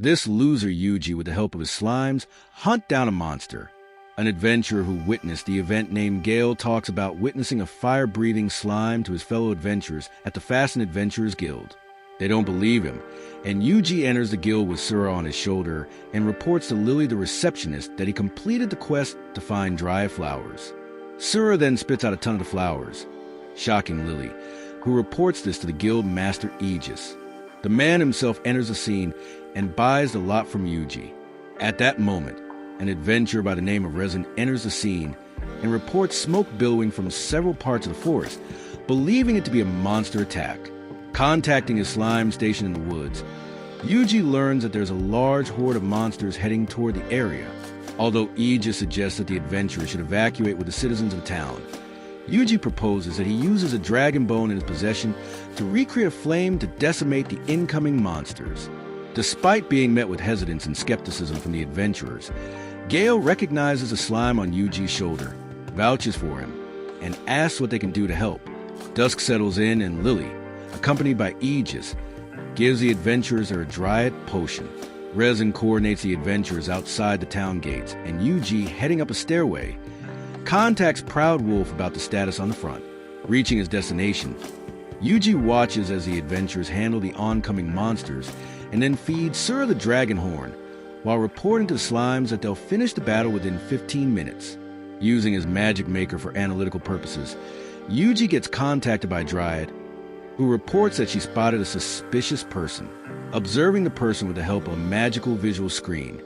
This loser Yuji, with the help of his slimes, hunt down a monster. An adventurer who witnessed the event named Gale talks about witnessing a fire-breathing slime to his fellow adventurers at the Fast and Adventurers Guild. They don't believe him, and Yuji enters the guild with Sura on his shoulder and reports to Lily, the receptionist, that he completed the quest to find dry flowers. Sura then spits out a ton of the flowers, shocking Lily, who reports this to the guild master Aegis. The man himself enters the scene and buys the lot from Yuji. At that moment, an adventurer by the name of Resin enters the scene and reports smoke billowing from several parts of the forest, believing it to be a monster attack. Contacting his slime station in the woods, Yuji learns that there's a large horde of monsters heading toward the area. Although Aegis suggests that the adventurer should evacuate with the citizens of the town, Yuji proposes that he uses a dragon bone in his possession to recreate a flame to decimate the incoming monsters. Despite being met with hesitance and skepticism from the adventurers, Gale recognizes a slime on Yuji's shoulder, vouches for him, and asks what they can do to help. Dusk settles in, and Lily, accompanied by Aegis, gives the adventurers a dryad potion. Resin coordinates the adventurers outside the town gates, and Yuji, heading up a stairway, contacts Proud Wolf about the status on the front. Reaching his destination, Yuji watches as the adventurers handle the oncoming monsters and then feeds Sura the dragon horn, while reporting to the slimes that they'll finish the battle within 15 minutes. Using his magic maker for analytical purposes, Yuji gets contacted by Dryad, who reports that she spotted a suspicious person. Observing the person with the help of a magical visual screen,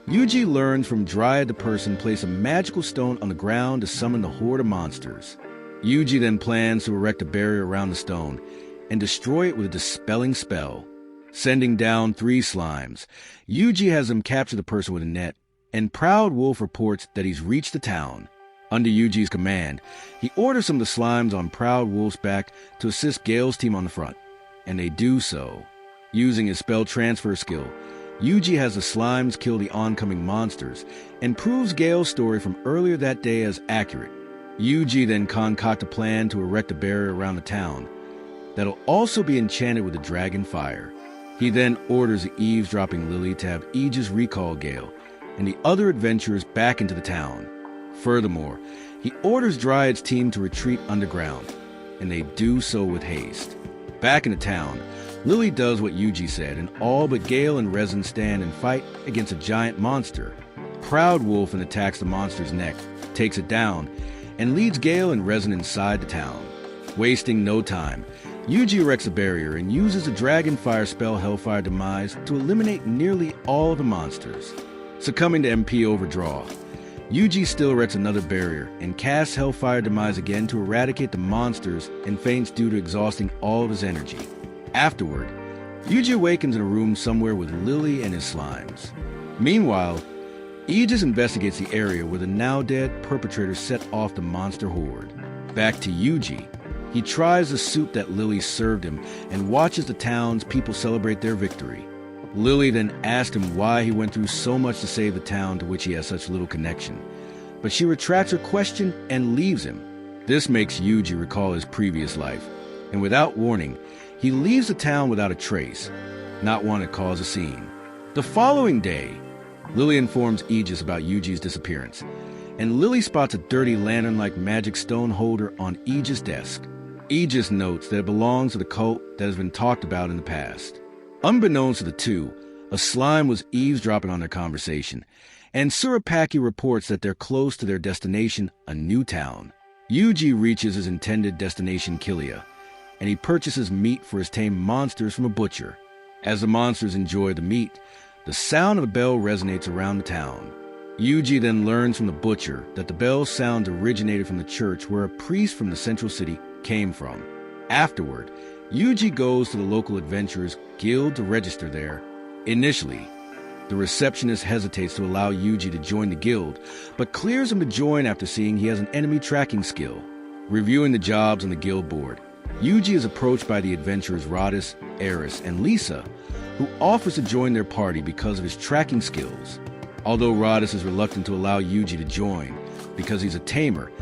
Yuji learns from Dryad the person placed a magical stone on the ground to summon the horde of monsters. Yuji then plans to erect a barrier around the stone and destroy it with a dispelling spell. Sending down 3 slimes, Yuji has them capture the person with a net, and Proud Wolf reports that he's reached the town. Under Yuji's command, he orders some of the slimes on Proud Wolf's back to assist Gale's team on the front, and they do so. Using his spell transfer skill, Yuji has the slimes kill the oncoming monsters and proves Gale's story from earlier that day as accurate. Yuji then concocts a plan to erect a barrier around the town that'll also be enchanted with the dragon fire. He then orders the eavesdropping Lily to have Aegis recall Gale and the other adventurers back into the town. Furthermore, he orders Dryad's team to retreat underground, and they do so with haste. Back in the town, Lily does what Yuji said, and all but Gale and Resin stand and fight against a giant monster. Proud Wolf then attacks the monster's neck, takes it down, and leads Gale and Resin inside the town. Wasting no time, Yuji erects a barrier and uses the dragon fire spell Hellfire Demise to eliminate nearly all of the monsters. Succumbing to MP Overdraw, Yuji still erects another barrier and casts Hellfire Demise again to eradicate the monsters and faints due to exhausting all of his energy. Afterward, Yuji awakens in a room somewhere with Lily and his slimes. Meanwhile, Aegis investigates the area where the now-dead perpetrators set off the monster horde. Back to Yuji, he tries the soup that Lily served him and watches the town's people celebrate their victory. Lily then asks him why he went through so much to save the town to which he has such little connection, but she retracts her question and leaves him. This makes Yuji recall his previous life, and without warning, he leaves the town without a trace, not one to cause a scene. The following day, Lily informs Aegis about Yuji's disappearance, and Lily spots a dirty lantern-like magic stone holder on Aegis' desk. Aegis notes that it belongs to the cult that has been talked about in the past. Unbeknownst to the two, a slime was eavesdropping on their conversation, and Surapaki reports that they're close to their destination, a new town. Yuji reaches his intended destination, Kilia, and he purchases meat for his tamed monsters from a butcher. As the monsters enjoy the meat, the sound of a bell resonates around the town. Yuji then learns from the butcher that the bell sound originated from the church where a priest from the central city came from. Afterward, Yuji goes to the local adventurers guild to register there. Initially, the receptionist hesitates to allow Yuji to join the guild, but clears him to join after seeing he has an enemy tracking skill. Reviewing the jobs on the guild board, Yuji is approached by the adventurers Radis, Eris, and Lisa, who offers to join their party because of his tracking skills. Although Radis is reluctant to allow Yuji to join because he's a tamer,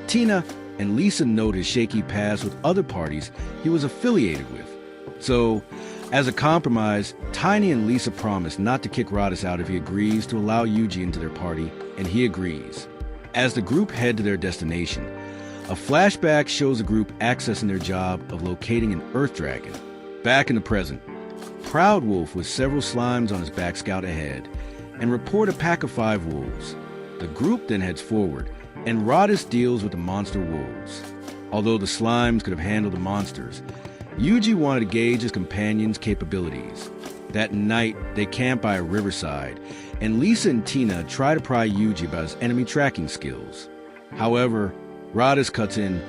Tina and Lisa note his shaky past with other parties he was affiliated with. So, As a compromise, Tiny and Lisa promise not to kick Radis out if he agrees to allow Yuji into their party, and he agrees. As the group head to their destination, a flashback shows the group accessing their job of locating an Earth Dragon. Back in the present, Proud Wolf with several slimes on his back scout ahead and report a pack of 5 wolves. The group then heads forward, and Radis deals with the monster wolves. Although the slimes could have handled the monsters, Yuji wanted to gauge his companion's capabilities. That night, they camp by a riverside, and Lisa and Tina try to pry Yuji about his enemy tracking skills. However, Radis cuts in,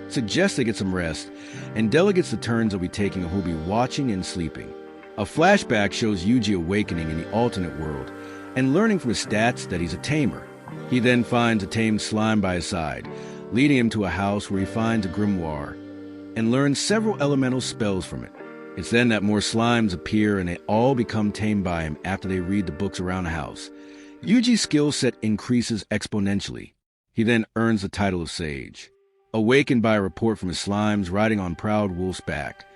suggests they get some rest, and delegates the turns they'll be taking who'll be watching and sleeping. A flashback shows Yuji awakening in the alternate world and learning from his stats that he's a tamer. He then finds a tamed slime by his side, leading him to a house where he finds a grimoire and learns several elemental spells from it. It's then that more slimes appear and they all become tamed by him after they read the books around the house. Yuji's skill set increases exponentially. He then earns the title of Sage. Awakened by a report from his slimes riding on Proud Wolf's back,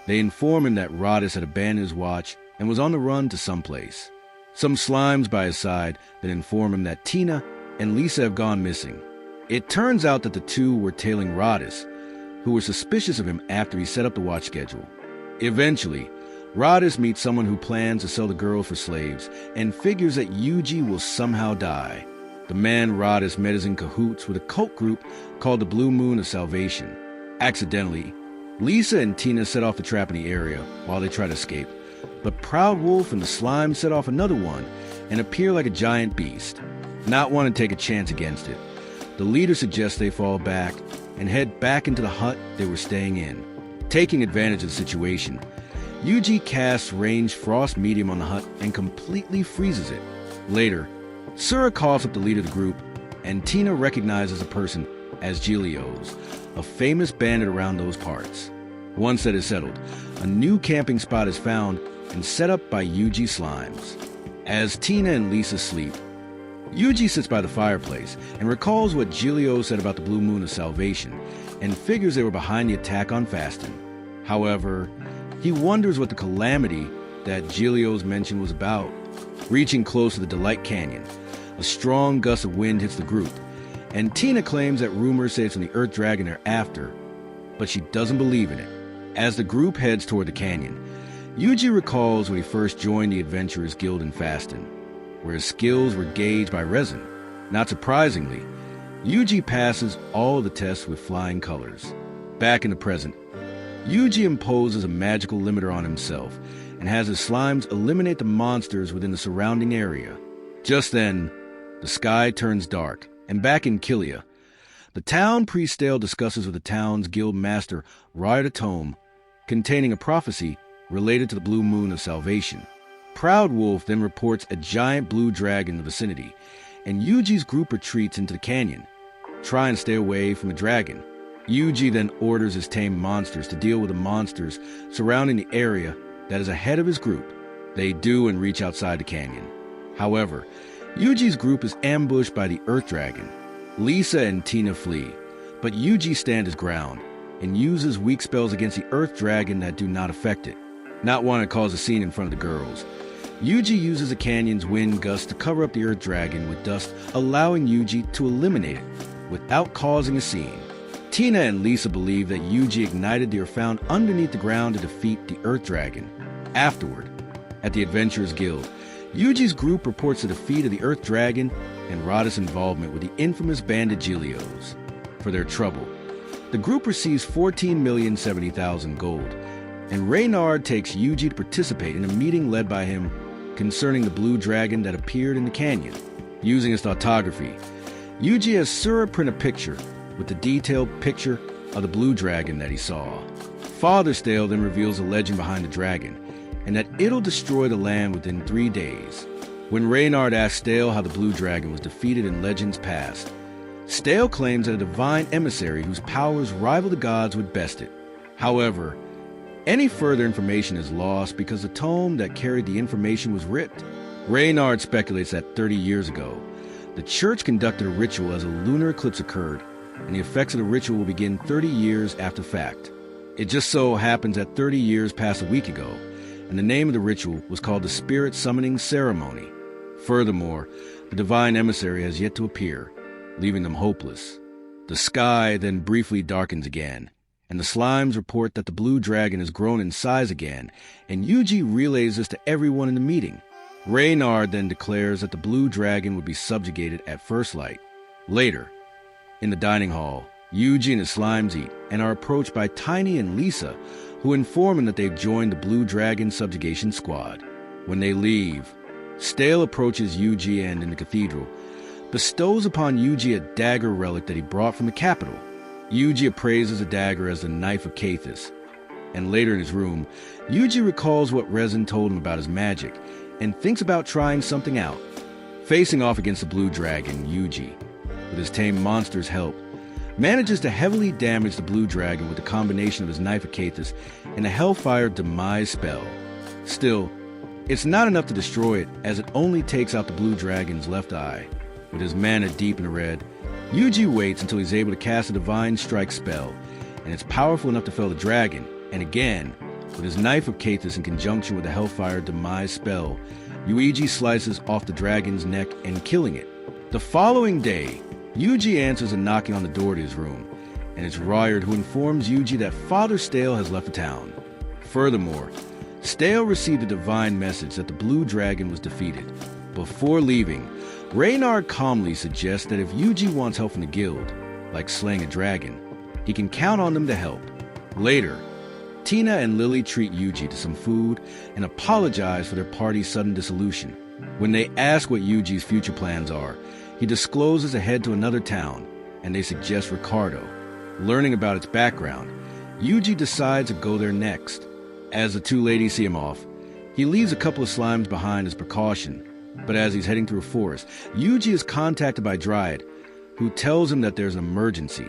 they inform him that Radis had abandoned his watch and was on the run to someplace. Some slimes by his side then inform him that Tina and Lisa have gone missing. It turns out that the two were tailing Radis, who were suspicious of him after he set up the watch schedule. Eventually, Radis meets someone who plans to sell the girls for slaves and figures that Yuji will somehow die. The man Radis met is in cahoots with a cult group called the Blue Moon of Salvation. Accidentally, Lisa and Tina set off the trap in the area while they try to escape, but Proud Wolf and the slime set off another one and appear like a giant beast. Not wanting to take a chance against it, the leader suggests they fall back and head back into the hut they were staying in. Taking advantage of the situation, Yuji casts ranged frost medium on the hut and completely freezes it. Later, Sura calls up the leader of the group, and Tina recognizes a person as Gilios, a famous bandit around those parts. Once that is settled, a new camping spot is found and set up by Yuji slimes. As Tina and Lisa sleep, Yuji sits by the fireplace and recalls what Gilio said about the Blue Moon of Salvation and figures they were behind the attack on Fastin. However, he wonders what the calamity that Gilio's mentioned was about. Reaching close to the Delight Canyon, a strong gust of wind hits the group, and Tina claims that rumors say it's an Earth Dragon they're after, but she doesn't believe in it. As the group heads toward the canyon, Yuji recalls when he first joined the Adventurers Guild in Fastin, where his skills were gauged by resin. Not surprisingly, Yuji passes all of the tests with flying colors. Back in the present, Yuji imposes a magical limiter on himself and has his slimes eliminate the monsters within the surrounding area. Just then, the sky turns dark, and back in Kilia, the town priest Dale discusses with the town's guild master Riot a tome containing a prophecy related to the Blue Moon of Salvation. Proud Wolf then reports a giant blue dragon in the vicinity, and Yuji's group retreats into the canyon, trying to stay away from the dragon. Yuji then orders his tamed monsters to deal with the monsters surrounding the area that is ahead of his group. They do and reach outside the canyon. However, Yuji's group is ambushed by the Earth Dragon. Lisa and Tina flee, but Yuji stands his ground and uses weak spells against the Earth Dragon that do not affect it. Not wanting to cause a scene in front of the girls, Yuji uses the canyon's wind gust to cover up the Earth Dragon with dust, allowing Yuji to eliminate it without causing a scene. Tina and Lisa believe that Yuji ignited the earth found underneath the ground to defeat the Earth Dragon. Afterward, at the Adventurers Guild, Yuji's group reports the defeat of the Earth Dragon and Radis' involvement with the infamous bandit Gilios. For their trouble, the group receives 14,070,000 gold, and Reynard takes Yuji to participate in a meeting led by him concerning the blue dragon that appeared in the canyon. Using his photography, Yuji has Sura print a picture with the detailed picture of the blue dragon that he saw. Father Stale then reveals the legend behind the dragon, and that it'll destroy the land within 3 days. When Reynard asks Stale how the blue dragon was defeated in legends past, Stale claims that a divine emissary whose powers rival the gods would best it. However, any further information is lost because the tome that carried the information was ripped. Reynard speculates that 30 years ago, the church conducted a ritual as a lunar eclipse occurred, and the effects of the ritual will begin 30 years after fact. It just so happens that 30 years passed a week ago, and the name of the ritual was called the Spirit Summoning Ceremony. Furthermore, the divine emissary has yet to appear, leaving them hopeless. The sky then briefly darkens again, and the slimes report that the blue dragon has grown in size again, and Yuji relays this to everyone in the meeting. Reynard then declares that the blue dragon would be subjugated at first light. Later, in the dining hall, Yuji and his slimes eat and are approached by Tiny and Lisa, who inform him that they've joined the blue dragon subjugation squad. When they leave, Stale approaches Yuji and, in the cathedral, bestows upon Yuji a dagger relic that he brought from the capital. Yuji appraises the dagger as the Knife of Cathis. And later in his room, Yuji recalls what Resin told him about his magic and thinks about trying something out. Facing off against the blue dragon, Yuji, with his tame monster's help, manages to heavily damage the blue dragon with a combination of his Knife of Cathis and a Hellfire Demise spell. Still, it's not enough to destroy it, as it only takes out the blue dragon's left eye. With his mana deep in the red, Yuji waits until he's able to cast a Divine Strike spell, and it's powerful enough to fell the dragon, and again, with his Knife of Cathis in conjunction with the Hellfire Demise spell, Yuji slices off the dragon's neck and killing it. The following day, Yuji answers a knocking on the door to his room, and it's Ryard who informs Yuji that Father Stale has left the town. Furthermore, Stale received a divine message that the blue dragon was defeated. Before leaving, Reynard calmly suggests that if Yuji wants help from the guild, like slaying a dragon, he can count on them to help. Later, Tina and Lily treat Yuji to some food and apologize for their party's sudden dissolution. When they ask what Yuji's future plans are, he discloses a head to another town, and they suggest Ricardo. Learning about its background, Yuji decides to go there next. As the two ladies see him off, he leaves a couple of slimes behind as precaution. But as he's heading through a forest, Yuji is contacted by Dryad, who tells him that there's an emergency.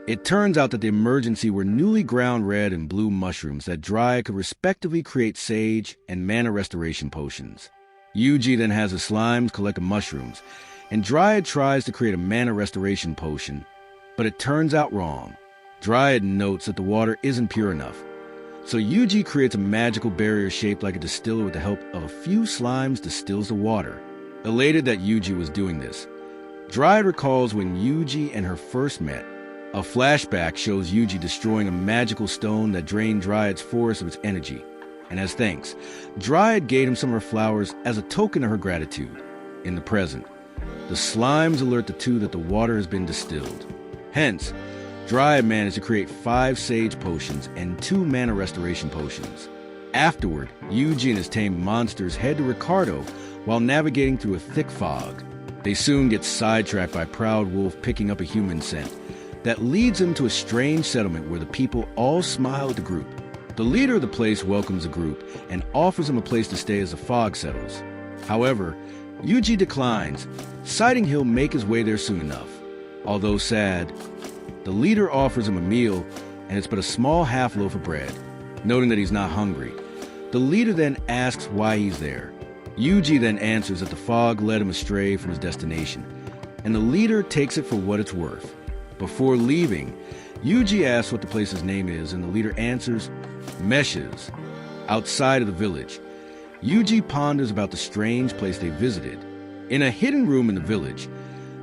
It turns out that the emergency were newly ground red and blue mushrooms that Dryad could respectively create sage and mana restoration potions. Yuji then has the slimes collect the mushrooms, and Dryad tries to create a mana restoration potion, but it turns out wrong. Dryad notes that the water isn't pure enough, so Yuji creates a magical barrier shaped like a distiller with the help of a few slimes distills the water. Elated that Yuji was doing this, Dryad recalls when Yuji and her first met. A flashback shows Yuji destroying a magical stone that drained Dryad's forest of its energy, and as thanks, Dryad gave him some of her flowers as a token of her gratitude. In the present, the slimes alert the two that the water has been distilled. Hence, Dryad managed to create 5 sage potions and 2 mana restoration potions. Afterward, Yuji and his tame monsters head to Ricardo while navigating through a thick fog. They soon get sidetracked by Proud Wolf picking up a human scent that leads them to a strange settlement where the people all smile at the group. The leader of the place welcomes the group and offers them a place to stay as the fog settles. However, Yuji declines, citing he'll make his way there soon enough. Although sad, the leader offers him a meal, and it's but a small half loaf of bread. Noting that he's not hungry, the leader then asks why he's there. Yuji then answers that the fog led him astray from his destination, and the leader takes it for what it's worth. Before leaving, Yuji asks what the place's name is, and the leader answers, Meshes. Outside of the village, Yuji ponders about the strange place they visited. In a hidden room in the village,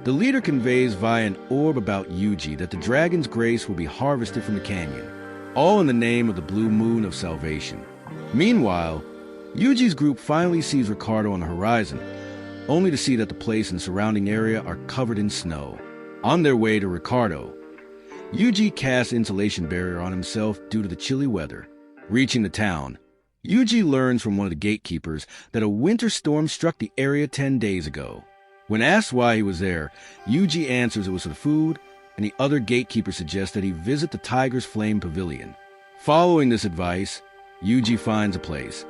the leader conveys via an orb about Yuji that the dragon's grace will be harvested from the canyon, all in the name of the blue moon of salvation. Meanwhile, Yuji's group finally sees Ricardo on the horizon, only to see that the place and surrounding area are covered in snow. On their way to Ricardo, Yuji casts insulation barrier on himself due to the chilly weather. Reaching the town, Yuji learns from one of the gatekeepers that a winter storm struck the area 10 days ago. When asked why he was there, Yuji answers it was for the food, and the other gatekeeper suggests that he visit the Tiger's Flame Pavilion. Following this advice, Yuji finds a place,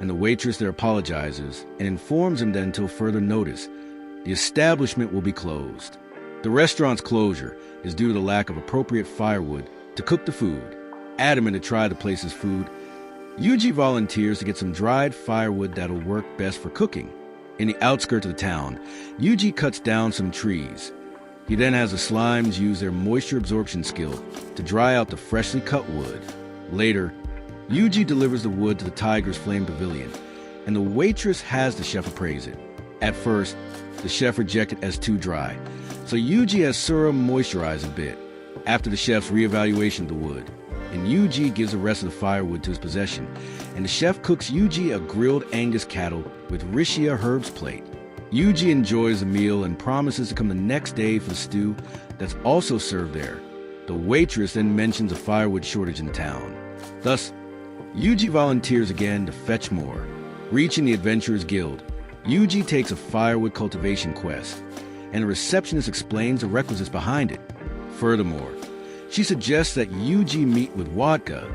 and the waitress there apologizes and informs him that until further notice, the establishment will be closed. The restaurant's closure is due to the lack of appropriate firewood to cook the food. Adamant to try the place's food, Yuji volunteers to get some dried firewood that'll work best for cooking. In the outskirts of the town, Yuji cuts down some trees. He then has the slimes use their moisture absorption skill to dry out the freshly cut wood. Later, Yuji delivers the wood to the Tiger's Flame Pavilion, and the waitress has the chef appraise it. At first, the chef rejected it as too dry, so Yuji has Sura moisturize a bit. After the chef's reevaluation of the wood, and Yuji gives the rest of the firewood to his possession, and the chef cooks Yuji a grilled Angus cattle with Rishia herbs plate. Yuji enjoys the meal and promises to come the next day for the stew that's also served there. The waitress then mentions a firewood shortage in town. Thus, Yuji volunteers again to fetch more. Reaching the Adventurers Guild, Yuji takes a firewood cultivation quest, and a receptionist explains the requisites behind it. Furthermore, she suggests that Yuji meet with Wadka,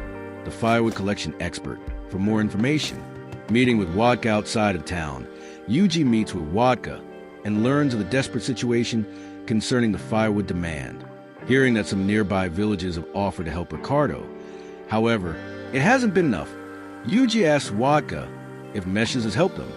the firewood collection expert, for more information. Meeting with Wadka outside of town, Yuji meets with Wadka and learns of the desperate situation concerning the firewood demand. Hearing that some nearby villages have offered to help Ricardo. However, it hasn't been enough. Yuji asks Wadka if Meshes has helped them,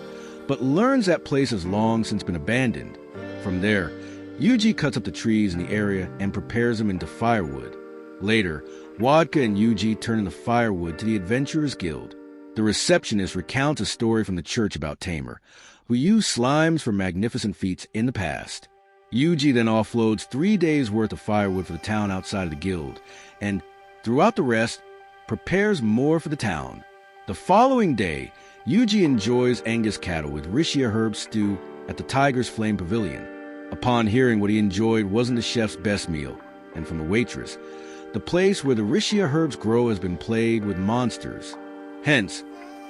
but learns that place has long since been abandoned. From there, Yuji cuts up the trees in the area and prepares them into firewood. Later, Wadka and Yuji turn in the firewood to the Adventurers Guild. The receptionist recounts a story from the church about Tamer, who used slimes for magnificent feats in the past. Yuji then offloads 3 days' worth of firewood for the town outside of the guild, and, throughout the rest, prepares more for the town. The following day, Yuji enjoys Angus cattle with Rishia herb stew at the Tiger's Flame Pavilion. Upon hearing what he enjoyed wasn't the chef's best meal, and from the waitress, the place where the Rishia herbs grow has been plagued with monsters. Hence,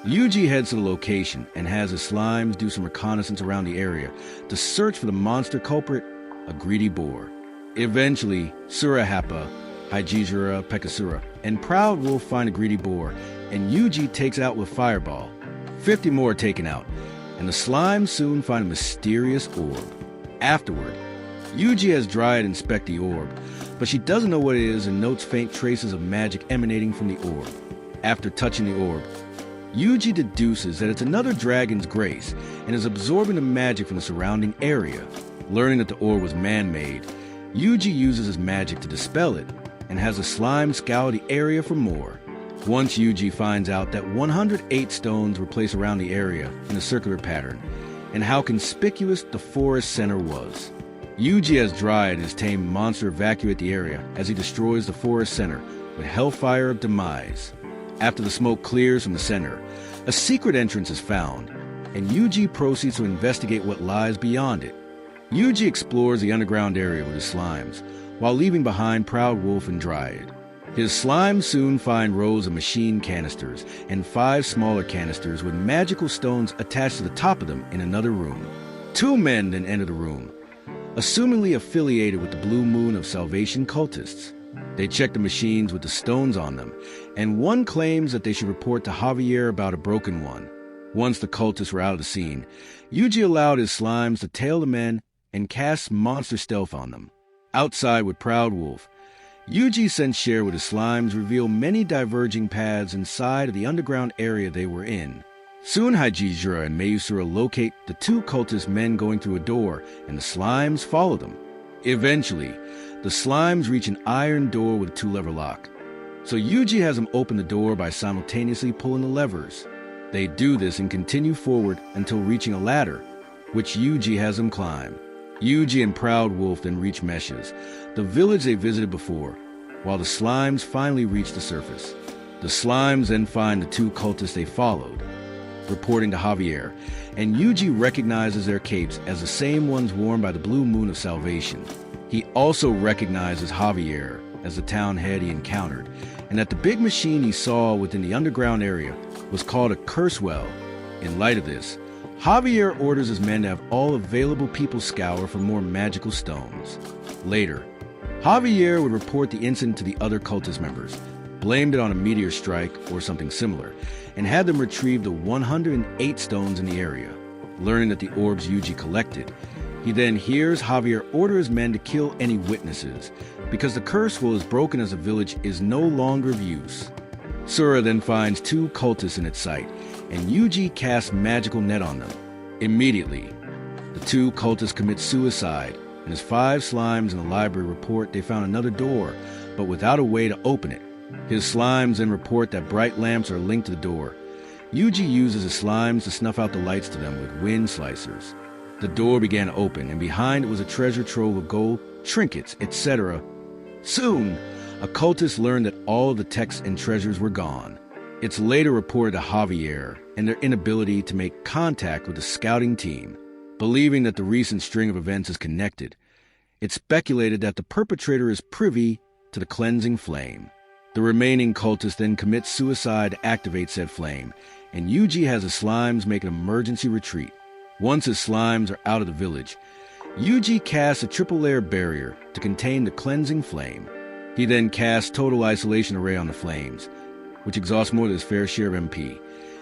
Yuji heads to the location and has his slimes do some reconnaissance around the area to search for the monster culprit, a greedy boar. Eventually, Surahapa, Haijijura, Pekasura, and Proud Wolf find a greedy boar, and Yuji takes it out with Fireball. 50 more are taken out, and the slimes soon find a mysterious orb. Afterward, Yuji has Dryad inspect the orb, but she doesn't know what it is and notes faint traces of magic emanating from the orb. After touching the orb, Yuji deduces that it's another dragon's grace and is absorbing the magic from the surrounding area. Learning that the orb was man-made, Yuji uses his magic to dispel it and has the slime scour the area for more. Once Yuji finds out that 108 stones were placed around the area in a circular pattern, and how conspicuous the forest center was. Yuji has Dryad his tamed monster evacuate the area as he destroys the forest center with Hellfire of Demise. After the smoke clears from the center, a secret entrance is found, and Yuji proceeds to investigate what lies beyond it. Yuji explores the underground area with his slimes, while leaving behind Proud Wolf and Dryad. His slimes soon find rows of machine canisters and 5 smaller canisters with magical stones attached to the top of them in another room. 2 men then enter the room, assumingly affiliated with the Blue Moon of Salvation cultists. They check the machines with the stones on them, and one claims that they should report to Javier about a broken one. Once the cultists were out of the scene, Yuji allowed his slimes to tail the men and cast monster stealth on them. Outside with Proud Wolf, Yuji sent share with his slimes reveal many diverging paths inside of the underground area they were in. Soon Haijijura and Meusura locate the 2 cultist men going through a door, and the slimes follow them. Eventually, the slimes reach an iron door with a 2-lever lock. So Yuji has them open the door by simultaneously pulling the levers. They do this and continue forward until reaching a ladder, which Yuji has them climb. Yuji and Proud Wolf then reach Meshes, the village they visited before, while the slimes finally reach the surface. The slimes then find the 2 cultists they followed, reporting to Javier, and Yuji recognizes their capes as the same ones worn by the Blue Moon of Salvation. He also recognizes Javier as the town head he encountered, and that the big machine he saw within the underground area was called a curse well. In light of this, Javier orders his men to have all available people scour for more magical stones. Later, Javier would report the incident to the other cultist members, blamed it on a meteor strike or something similar, and had them retrieve the 108 stones in the area. Learning that the orbs Yuji collected, he then hears Javier order his men to kill any witnesses, because the curse will is broken as the village is no longer of use. Sura then finds 2 cultists in its sight, and Yuji casts magical net on them. Immediately, the 2 cultists commit suicide, and his 5 slimes in the library report they found another door, but without a way to open it. His slimes then report that bright lamps are linked to the door. Yuji uses his slimes to snuff out the lights to them with wind slicers. The door began to open, and behind it was a treasure trove of gold, trinkets, etc. Soon, occultists learned that all the texts and treasures were gone. It's later reported to Javier and their inability to make contact with the scouting team. Believing that the recent string of events is connected, it's speculated that the perpetrator is privy to the cleansing flame. The remaining cultists then commit suicide to activate said flame, and Yuji has his slimes make an emergency retreat. Once his slimes are out of the village, Yuji casts a triple-layer barrier to contain the cleansing flame. He then casts Total Isolation Array on the flames, which exhausts more than his fair share of MP.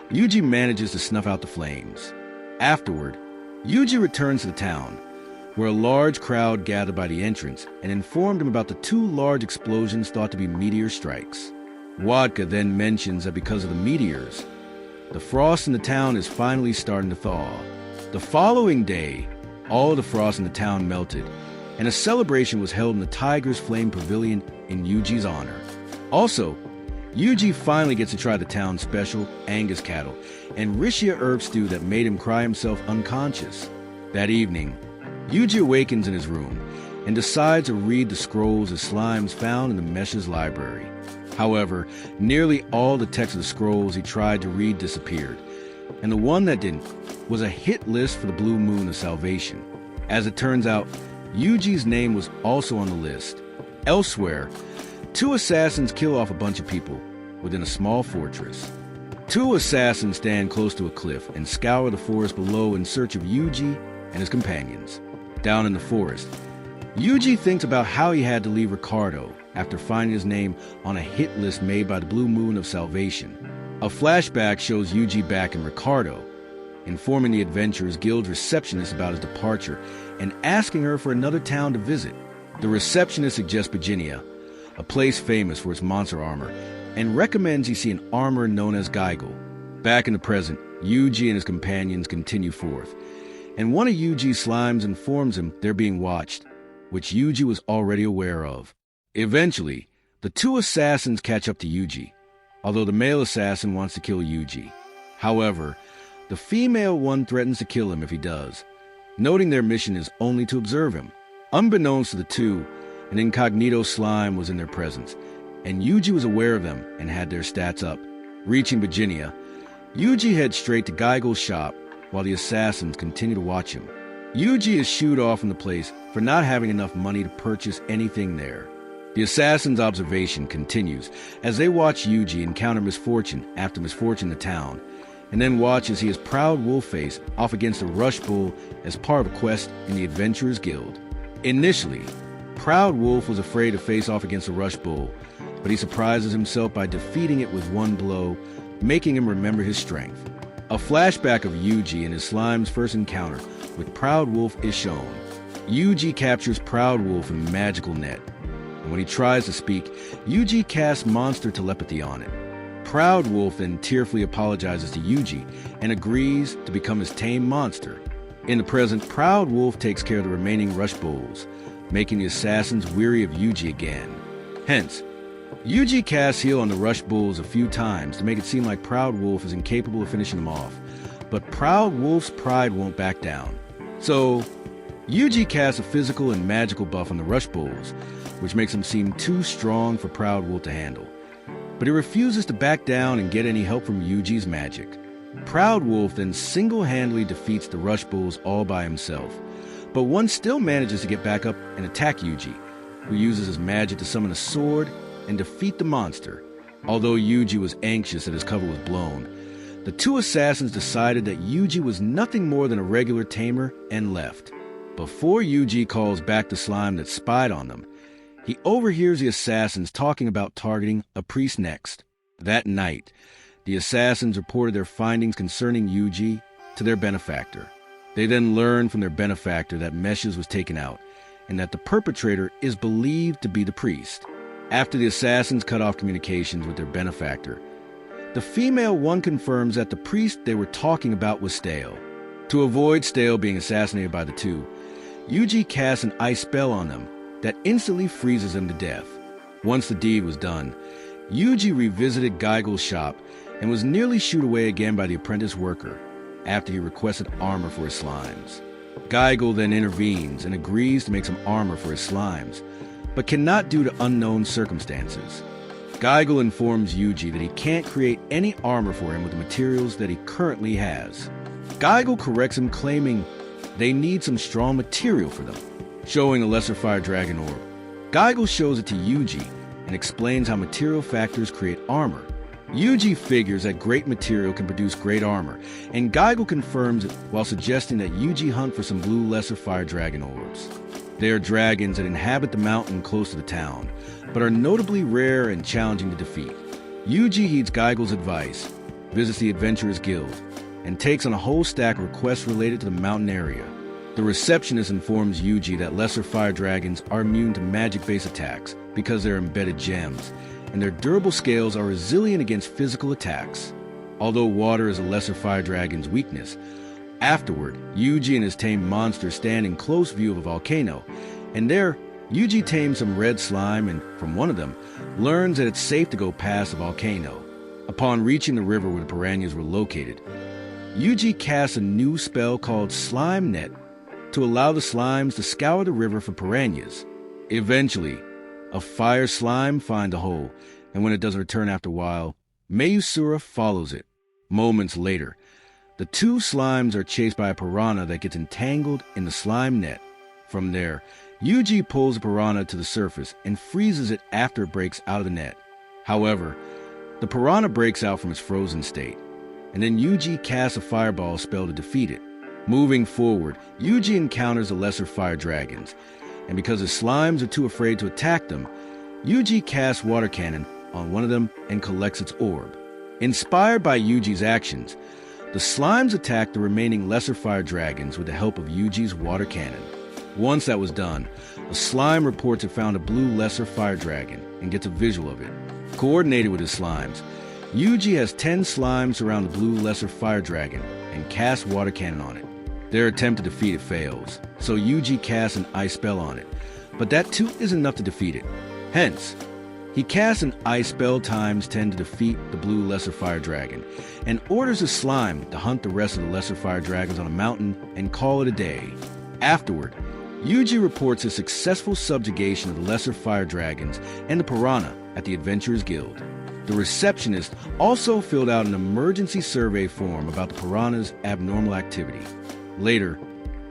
Yuji manages to snuff out the flames. Afterward, Yuji returns to the town, where a large crowd gathered by the entrance and informed him about the two large explosions thought to be meteor strikes. Wadka then mentions that because of the meteors, the frost in the town is finally starting to thaw. The following day, all of the frost in the town melted, and a celebration was held in the Tiger's Flame Pavilion in Yuji's honor. Also, Yuji finally gets to try the town's special Angus cattle and Rishia herb stew that made him cry himself unconscious. That evening, Yuji awakens in his room and decides to read the scrolls his slimes found in the Mesh's library. However, nearly all the text of the scrolls he tried to read disappeared, and the one that didn't was a hit list for the Blue Moon of Salvation. As it turns out, Yuji's name was also on the list. Elsewhere, two assassins kill off a bunch of people within a small fortress. Two assassins stand close to a cliff and scour the forest below in search of Yuji and his companions. Down in the forest, Yuji thinks about how he had to leave Ricardo after finding his name on a hit list made by the Blue Moon of Salvation. A flashback shows Yuji back in Ricardo, informing the Adventurers Guild's receptionist about his departure and asking her for another town to visit. The receptionist suggests Virginia, a place famous for its monster armor, and recommends he see an armorer known as Geigel. Back in the present, Yuji and his companions continue forth, and one of Yuji's slimes informs him they're being watched, which Yuji was already aware of. Eventually, the two assassins catch up to Yuji, although the male assassin wants to kill Yuji. However, the female one threatens to kill him if he does, noting their mission is only to observe him. Unbeknownst to the two, an incognito slime was in their presence, and Yuji was aware of them and had their stats up. Reaching Virginia, Yuji heads straight to Geigel's shop while the assassins continue to watch him. Yuji is shooed off from the place for not having enough money to purchase anything there. The assassin's observation continues as they watch Yuji encounter misfortune after misfortune in the town, and then watch as he is Proud Wolfface off against a Rush Bull as part of a quest in the Adventurers Guild. Initially, Proud Wolf was afraid to face off against the Rush Bull, but he surprises himself by defeating it with one blow, making him remember his strength. A flashback of Yuji and his slime's first encounter with Proud Wolf is shown. Yuji captures Proud Wolf in a magical net, and when he tries to speak, Yuji casts monster telepathy on it. Proud Wolf then tearfully apologizes to Yuji and agrees to become his tame monster. In the present, Proud Wolf takes care of the remaining Rush Bulls, making the assassins weary of Yuji again. Hence, Yuji casts heal on the Rush Bulls a few times to make it seem like Proud Wolf is incapable of finishing them off, but Proud Wolf's pride won't back down. So, Yuji casts a physical and magical buff on the Rush Bulls, which makes him seem too strong for Proud Wolf to handle. But he refuses to back down and get any help from Yuji's magic. Proud Wolf then single-handedly defeats the Rush Bulls all by himself, but one still manages to get back up and attack Yuji, who uses his magic to summon a sword and defeat the monster. Although Yuji was anxious that his cover was blown, the two assassins decided that Yuji was nothing more than a regular Tamer and left. Before Yuji calls back the slime that spied on them, he overhears the assassins talking about targeting a priest next. That night, the assassins reported their findings concerning Yuji to their benefactor. They then learned from their benefactor that Meshes was taken out, and that the perpetrator is believed to be the priest. After the assassins cut off communications with their benefactor, the female one confirms that the priest they were talking about was Stale. To avoid Stale being assassinated by the two, Yuji casts an ice spell on them that instantly freezes them to death. Once the deed was done, Yuji revisited Geigel's shop and was nearly shooed away again by the apprentice worker after he requested armor for his slimes. Geigel then intervenes and agrees to make some armor for his slimes, but cannot due to unknown circumstances. Geigel informs Yuji that he can't create any armor for him with the materials that he currently has. Geigel corrects him, claiming they need some strong material for them, showing a lesser fire dragon orb. Geigel shows it to Yuji and explains how material factors create armor. Yuji figures that great material can produce great armor, and Geigel confirms it while suggesting that Yuji hunt for some blue lesser fire dragon orbs. They are dragons that inhabit the mountain close to the town, but are notably rare and challenging to defeat. Yuji heeds Geigel's advice, visits the Adventurers Guild, and takes on a whole stack of requests related to the mountain area. The receptionist informs Yuji that lesser fire dragons are immune to magic-based attacks because they're embedded gems, and their durable scales are resilient against physical attacks. Although water is a lesser fire dragon's weakness, afterward, Yuji and his tamed monster stand in close view of a volcano, and there, Yuji tames some red slime and, from one of them, learns that it's safe to go past the volcano. Upon reaching the river where the piranhas were located, Yuji casts a new spell called Slime Net to allow the slimes to scour the river for piranhas. Eventually, a fire slime finds a hole, and when it doesn't return after a while, Mayusura follows it. Moments later, the two slimes are chased by a piranha that gets entangled in the slime net. From there, Yuji pulls the piranha to the surface and freezes it after it breaks out of the net. However, the piranha breaks out from its frozen state, and then Yuji casts a fireball spell to defeat it. Moving forward, Yuji encounters the lesser fire dragons, and because his slimes are too afraid to attack them, Yuji casts water cannon on one of them and collects its orb. Inspired by Yuji's actions, the slimes attack the remaining lesser fire dragons with the help of Yuji's water cannon. Once that was done, a slime reports it found a blue lesser fire dragon and gets a visual of it. Coordinated with his slimes, Yuji has 10 slimes surround the blue lesser fire dragon and casts water cannon on it. Their attempt to defeat it fails, so Yuji casts an ice spell on it, but that too isn't enough to defeat it. Hence, he casts an ice spell times 10 to defeat the blue lesser fire dragon, and orders his slime to hunt the rest of the lesser fire dragons on a mountain and call it a day. Afterward, Yuji reports his successful subjugation of the lesser fire dragons and the piranha at the Adventurers Guild. The receptionist also filled out an emergency survey form about the piranha's abnormal activity. Later,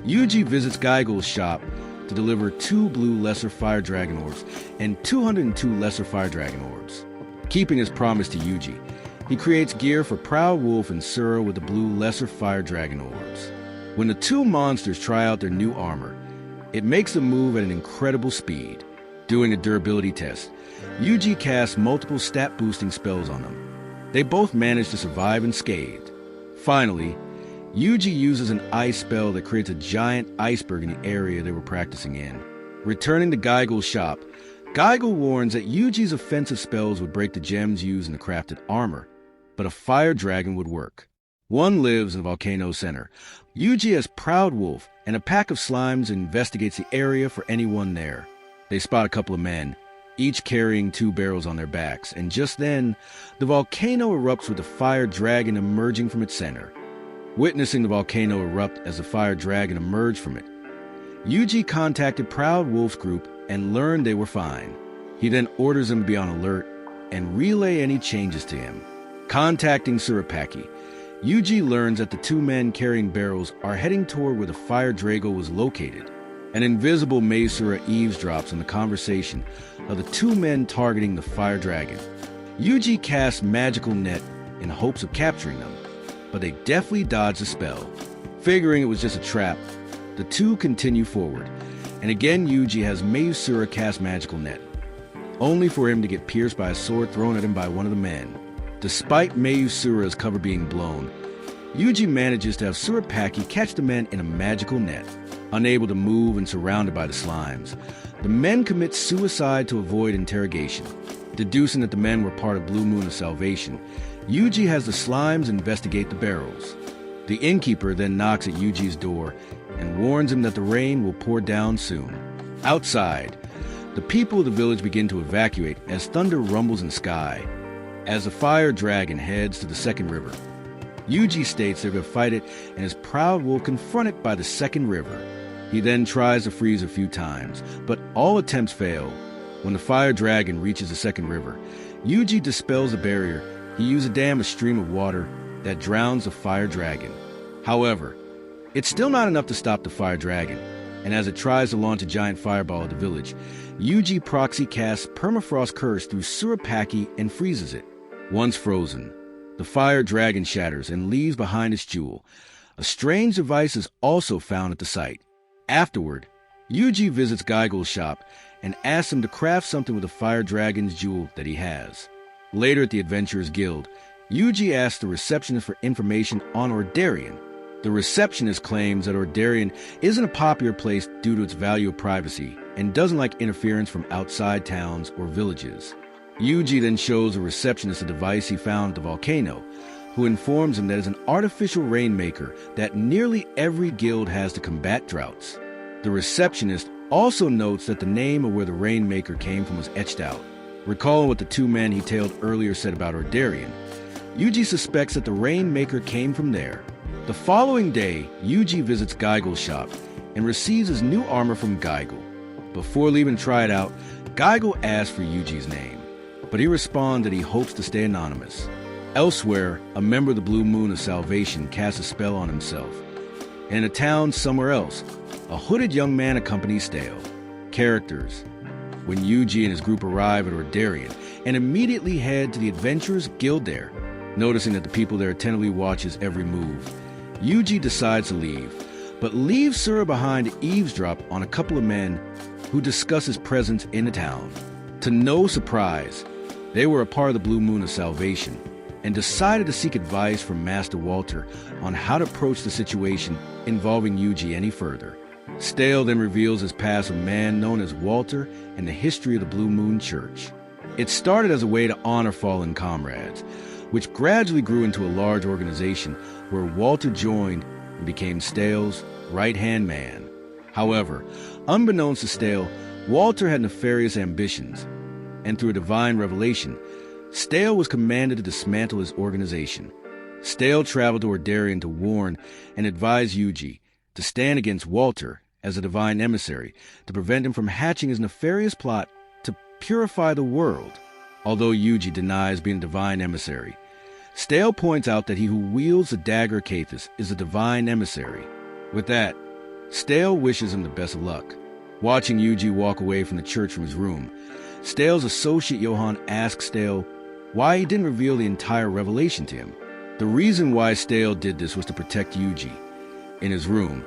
Yuji visits Geigel's shop to deliver 2 blue lesser fire dragon orbs and 202 lesser fire dragon orbs. Keeping his promise to Yuji, he creates gear for Proud Wolf and Sura with the blue lesser fire dragon orbs. When the two monsters try out their new armor, it makes them move at an incredible speed. Doing a durability test, Yuji casts multiple stat-boosting spells on them. They both manage to survive unscathed. Finally, Yuji uses an ice spell that creates a giant iceberg in the area they were practicing in. Returning to Geigel's shop, Geigel warns that Yuji's offensive spells would break the gems used in the crafted armor, but a fire dragon would work. One lives in the volcano center. Yuji has Proud Wolf and a pack of slimes investigates the area for anyone there. They spot a couple of men, each carrying 2 barrels on their backs, and just then, the volcano erupts with a fire dragon emerging from its center. Witnessing the volcano erupt as the fire dragon emerged from it, Yuji contacted Proud Wolf's group and learned they were fine. He then orders them to be on alert and relay any changes to him. Contacting Surapaki, Yuji learns that the 2 men carrying barrels are heading toward where the fire drago was located. An invisible Meisura eavesdrops on the conversation of the 2 men targeting the fire dragon. Yuji casts Magical Net in hopes of capturing them, but they deftly dodge the spell. Figuring it was just a trap, the 2 continue forward, and again Yuji has Mayusura cast Magical Net, only for him to get pierced by a sword thrown at him by one of the men. Despite Mayusura's cover being blown, Yuji manages to have Surapaki catch the men in a magical net. Unable to move and surrounded by the slimes, the men commit suicide to avoid interrogation. Deducing that the men were part of Blue Moon of Salvation, Yuji has the slimes investigate the barrels. The innkeeper then knocks at Yuji's door and warns him that the rain will pour down soon. Outside, The people of the village begin to evacuate as thunder rumbles in the sky, as the fire dragon heads to the second river. Yuji states they're going to fight it and is proud will confront it by the second river. He then tries to freeze a few times, but all attempts fail. When the fire dragon reaches the second river, Yuji dispels the barrier. He uses a stream of water that drowns the fire dragon. However, it's still not enough to stop the fire dragon, and as it tries to launch a giant fireball at the village, Yuji proxy casts Permafrost Curse through Surapaki and freezes it. Once frozen, the fire dragon shatters and leaves behind its jewel. A strange device is also found at the site. Afterward, Yuji visits Geigel's shop and asks him to craft something with the fire dragon's jewel that he has. Later at the Adventurers Guild, Yuji asks the receptionist for information on Ordarian. The receptionist claims that Ordarian isn't a popular place due to its value of privacy and doesn't like interference from outside towns or villages. Yuji then shows the receptionist a device he found at the volcano, who informs him that it's an artificial rainmaker that nearly every guild has to combat droughts. The receptionist also notes that the name of where the rainmaker came from was etched out. Recalling what the two men he tailed earlier said about Ordarian, Yuji suspects that the rainmaker came from there. The following day, Yuji visits Geigel's shop and receives his new armor from Geigel. Before leaving to try it out, Geigel asks for Yuji's name, but he responds that he hopes to stay anonymous. Elsewhere, a member of the Blue Moon of Salvation casts a spell on himself. In a town somewhere else, a hooded young man accompanies Stale. Characters: when Yuji and his group arrive at Ordarian and immediately head to the Adventurers Guild there. Noticing that the people there attentively watch his every move, Yuji decides to leave, but leaves Sura behind to eavesdrop on a couple of men who discuss his presence in the town. To no surprise, they were a part of the Blue Moon of Salvation and decided to seek advice from Master Walter on how to approach the situation involving Yuji any further. Stale then reveals his past with a man known as Walter and the history of the Blue Moon Church. It started as a way to honor fallen comrades, which gradually grew into a large organization where Walter joined and became Stale's right-hand man. However, unbeknownst to Stale, Walter had nefarious ambitions, and through a divine revelation, Stale was commanded to dismantle his organization. Stale traveled to Ordarian to warn and advise Yuji to stand against Walter as a divine emissary to prevent him from hatching his nefarious plot to purify the world. Although Yuji denies being a divine emissary, Stale points out that he who wields the dagger Cathis is a divine emissary. With that, Stale wishes him the best of luck. Watching Yuji walk away from the church from his room, Stale's associate Johann asks Stale why he didn't reveal the entire revelation to him. The reason why Stale did this was to protect Yuji. In his room,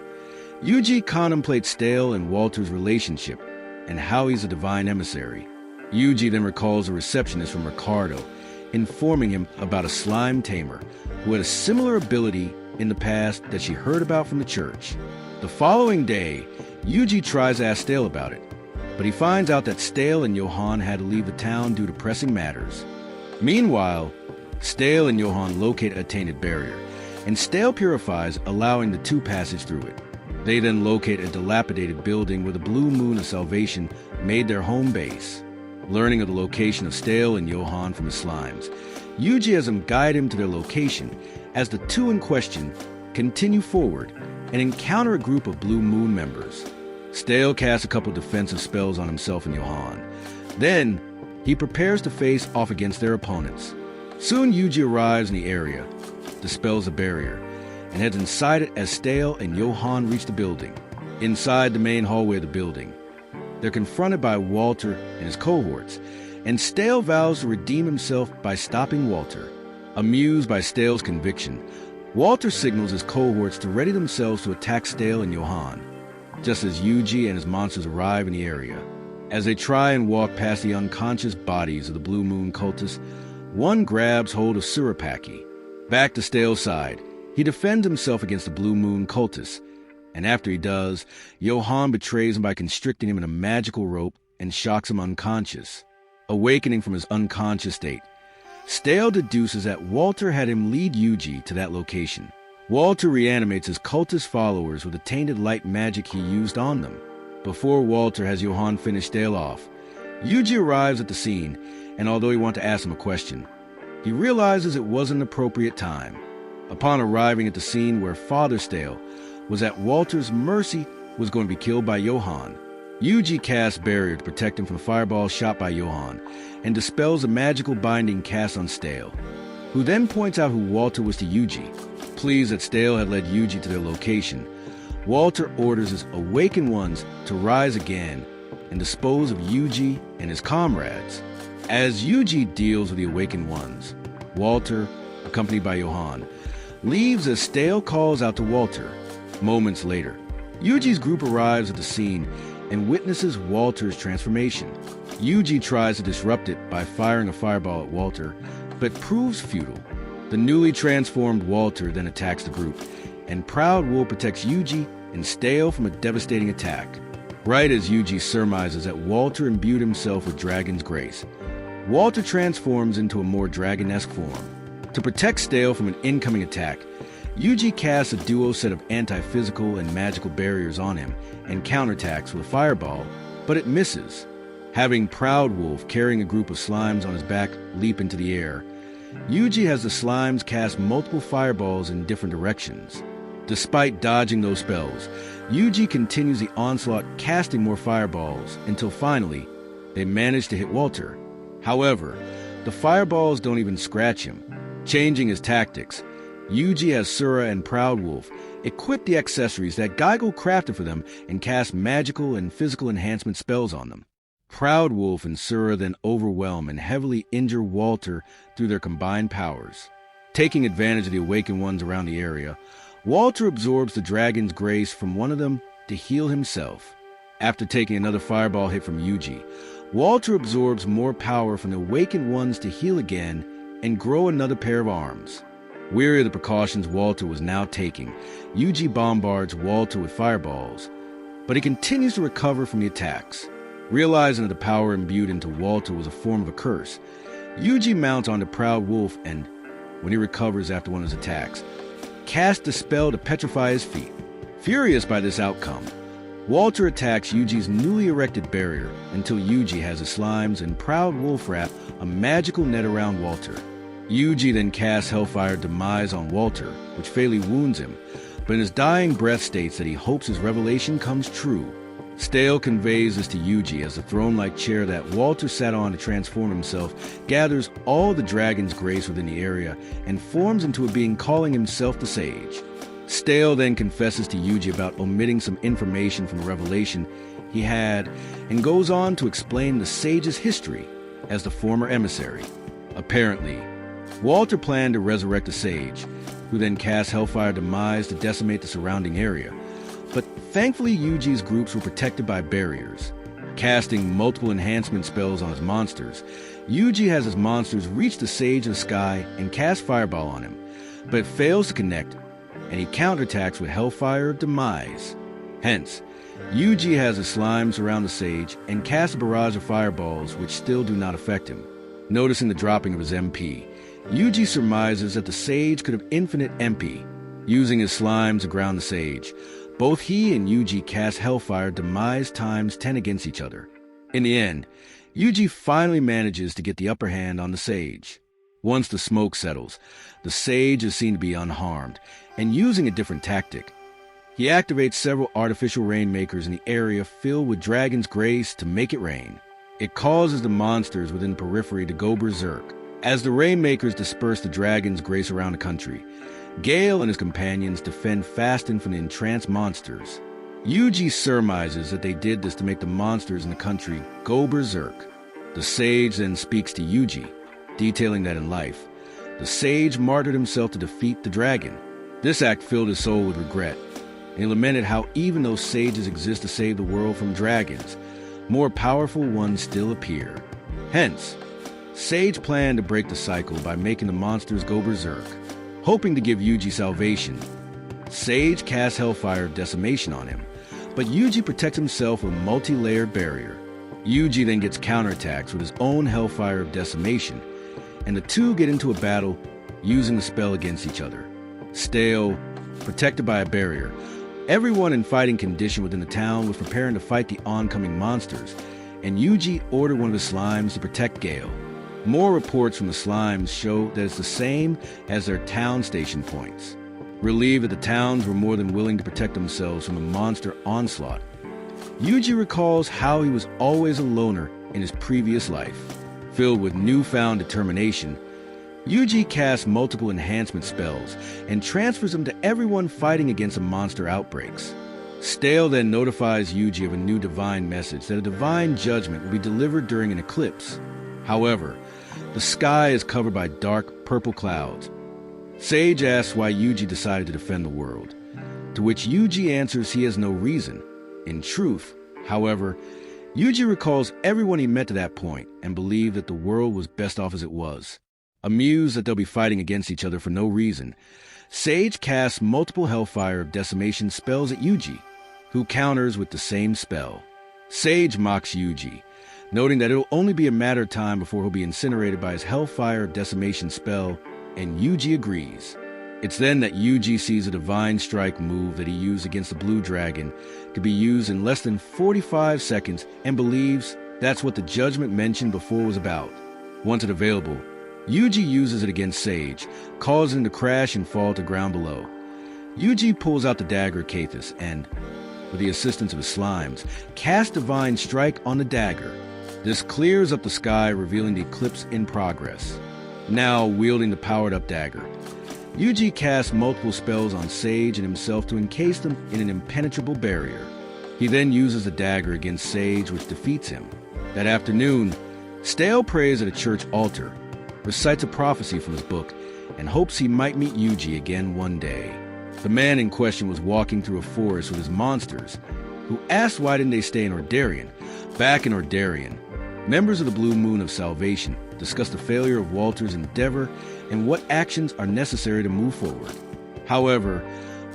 Yuji contemplates Stale and Walter's relationship and how he's a divine emissary. Yuji then recalls a receptionist from Ricardo, informing him about a slime tamer who had a similar ability in the past that she heard about from the church. The following day, Yuji tries to ask Stale about it, but he finds out that Stale and Johann had to leave the town due to pressing matters. Meanwhile, Stale and Johann locate a tainted barrier, and Stale purifies, allowing the two passage through it. They then locate a dilapidated building where the Blue Moon of Salvation made their home base. Learning of the location of Stale and Johann from his slimes, Yuji has him guide him to their location as the two in question continue forward and encounter a group of Blue Moon members. Stale casts a couple defensive spells on himself and Johann. Then, he prepares to face off against their opponents. Soon Yuji arrives in the area, dispels the barrier, and heads inside it as Stale and Johann reach the building. Inside the main hallway of the building, they're confronted by Walter and his cohorts, and Stale vows to redeem himself by stopping Walter. Amused by Stale's conviction, Walter signals his cohorts to ready themselves to attack Stale and Johann, just as Yuji and his monsters arrive in the area. As they try and walk past the unconscious bodies of the Blue Moon cultists, one grabs hold of Surapaki. Back to Stale's side, he defends himself against the Blue Moon cultists, and after he does, Johann betrays him by constricting him in a magical rope and shocks him unconscious. Awakening from his unconscious state, Stale deduces that Walter had him lead Yuji to that location. Walter reanimates his cultist followers with the tainted light magic he used on them. Before Walter has Johann finish Stale off, Yuji arrives at the scene, and although he wants to ask him a question, he realizes it wasn't an appropriate time. Upon arriving at the scene where Father Stale was at Walter's mercy was going to be killed by Johann, Yuji casts barrier to protect him from fireballs shot by Johann and dispels a magical binding cast on Stale, who then points out who Walter was to Yuji. Pleased that Stale had led Yuji to their location, Walter orders his awakened ones to rise again and dispose of Yuji and his comrades. As Yuji deals with the awakened ones, Walter, accompanied by Johann, leaves as Stale calls out to Walter. Moments later, Yuji's group arrives at the scene and witnesses Walter's transformation. Yuji tries to disrupt it by firing a fireball at Walter, but proves futile. The newly transformed Walter then attacks the group, and Proud Wolf protects Yuji and Stale from a devastating attack. Right as Yuji surmises that Walter imbued himself with Dragon's grace, Walter transforms into a more dragon-esque form. To protect Stale from an incoming attack, Yuji casts a duo set of anti-physical and magical barriers on him and counterattacks with a fireball, but it misses. Having Proud Wolf carrying a group of slimes on his back leap into the air, Yuji has the slimes cast multiple fireballs in different directions. Despite dodging those spells, Yuji continues the onslaught, casting more fireballs, until finally, they manage to hit Walter. However, the fireballs don't even scratch him. Changing his tactics, Yuji has Sura and Proud Wolf equip the accessories that Geigel crafted for them and cast magical and physical enhancement spells on them. Proud Wolf and Sura then overwhelm and heavily injure Walter through their combined powers. Taking advantage of the awakened ones around the area, Walter absorbs the dragon's grace from one of them to heal himself. After taking another fireball hit from Yuji, Walter absorbs more power from the awakened ones to heal again and grow another pair of arms. Weary of the precautions Walter was now taking, Yuji bombards Walter with fireballs, but he continues to recover from the attacks. Realizing that the power imbued into Walter was a form of a curse, Yuji mounts onto Proud Wolf and, when he recovers after one of his attacks, casts a spell to petrify his feet. Furious by this outcome, Walter attacks Yuji's newly erected barrier until Yuji has the slimes and Proud Wolf wrap a magical net around Walter. Yuji then casts Hellfire Demise on Walter, which fatally wounds him, but in his dying breath states that he hopes his revelation comes true. Stale conveys this to Yuji as the throne-like chair that Walter sat on to transform himself gathers all the dragon's grace within the area and forms into a being calling himself the Sage. Stale then confesses to Yuji about omitting some information from the revelation he had and goes on to explain the Sage's history as the former emissary. Apparently, Walter planned to resurrect the Sage, who then cast Hellfire Demise to decimate the surrounding area. But thankfully Yuji's groups were protected by barriers. Casting multiple enhancement spells on his monsters, Yuji has his monsters reach the Sage in the sky and cast Fireball on him, but it fails to connect, and he counterattacks with Hellfire Demise. Hence, Yuji has his slimes surround the Sage and cast a barrage of fireballs which still do not affect him. Noticing the dropping of his MP, Yuji surmises that the Sage could have infinite MP. Using his slimes to ground the Sage, both he and Yuji cast Hellfire Demise times 10 against each other. In the end, Yuji finally manages to get the upper hand on the Sage. Once the smoke settles, the Sage is seen to be unharmed, and using a different tactic. He activates several artificial rainmakers in the area filled with Dragon's Grace to make it rain. It causes the monsters within the periphery to go berserk. As the rainmakers disperse the Dragon's Grace around the country, Gale and his companions defend Fasten from the entranced monsters. Yuji surmises that they did this to make the monsters in the country go berserk. The Sage then speaks to Yuji, detailing that in life, the Sage martyred himself to defeat the dragon. This act filled his soul with regret, and he lamented how even though sages exist to save the world from dragons, more powerful ones still appear. Hence, Sage planned to break the cycle by making the monsters go berserk. Hoping to give Yuji salvation, Sage casts Hellfire Decimation on him, but Yuji protects himself with a multi-layered barrier. Yuji then gets counterattacks with his own Hellfire of Decimation, and the two get into a battle using the spell against each other. Stale, protected by a barrier, everyone in fighting condition within the town was preparing to fight the oncoming monsters, and Yuji ordered one of the slimes to protect Gale. More reports from the slimes show that it's the same as their town station points. Relieved that the towns were more than willing to protect themselves from the monster onslaught, Yuji recalls how he was always a loner in his previous life. Filled with newfound determination, Yuji casts multiple enhancement spells and transfers them to everyone fighting against the monster outbreaks. Stale then notifies Yuji of a new divine message that a divine judgment will be delivered during an eclipse. However, the sky is covered by dark purple clouds. Sage asks why Yuji decided to defend the world, to which Yuji answers he has no reason. In truth, however, Yuji recalls everyone he met to that point and believed that the world was best off as it was. Amused that they'll be fighting against each other for no reason, Sage casts multiple Hellfire of Decimation spells at Yuji, who counters with the same spell. Sage mocks Yuji, noting that it'll only be a matter of time before he'll be incinerated by his Hellfire of Decimation spell, and Yuji agrees. It's then that Yuji sees a Divine Strike move that he used against the Blue Dragon could be used in less than 45 seconds and believes that's what the judgment mentioned before was about. Once it's available, Yuji uses it against Sage, causing him to crash and fall to ground below. Yuji pulls out the dagger Kathis and, with the assistance of his slimes, casts Divine Strike on the dagger. This clears up the sky, revealing the eclipse in progress. Now wielding the powered-up dagger, Yuji casts multiple spells on Sage and himself to encase them in an impenetrable barrier. He then uses the dagger against Sage, which defeats him. That afternoon, Stale prays at a church altar, recites a prophecy from his book, and hopes he might meet Yuji again one day. The man in question was walking through a forest with his monsters, who asked why didn't they stay in Ordarian. Back in Ordarian, members of the Blue Moon of Salvation discuss the failure of Walter's endeavor and what actions are necessary to move forward. However,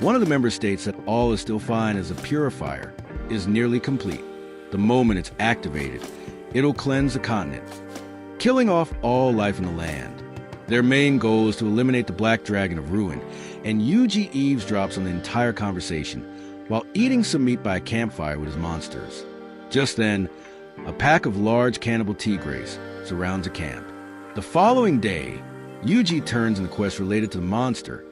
one of the members states that all is still fine as the purifier is nearly complete. The moment it's activated, it'll cleanse the continent, killing off all life in the land. Their main goal is to eliminate the Black Dragon of Ruin, and Yuji eavesdrops on the entire conversation while eating some meat by a campfire with his monsters. Just then, a pack of large cannibal tigres surrounds a camp. The following day, Yuji turns in the quest related to the monster,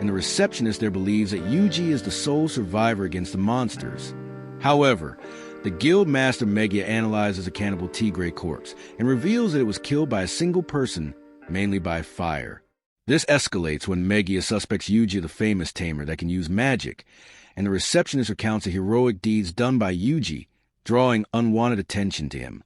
and the receptionist there believes that Yuji is the sole survivor against the monsters. However, the guild master Megia analyzes a cannibal tigre corpse and reveals that it was killed by a single person, mainly by fire. This escalates when Megia suspects Yuji of the famous Tamer that can use magic, and the receptionist recounts the heroic deeds done by Yuji, drawing unwanted attention to him.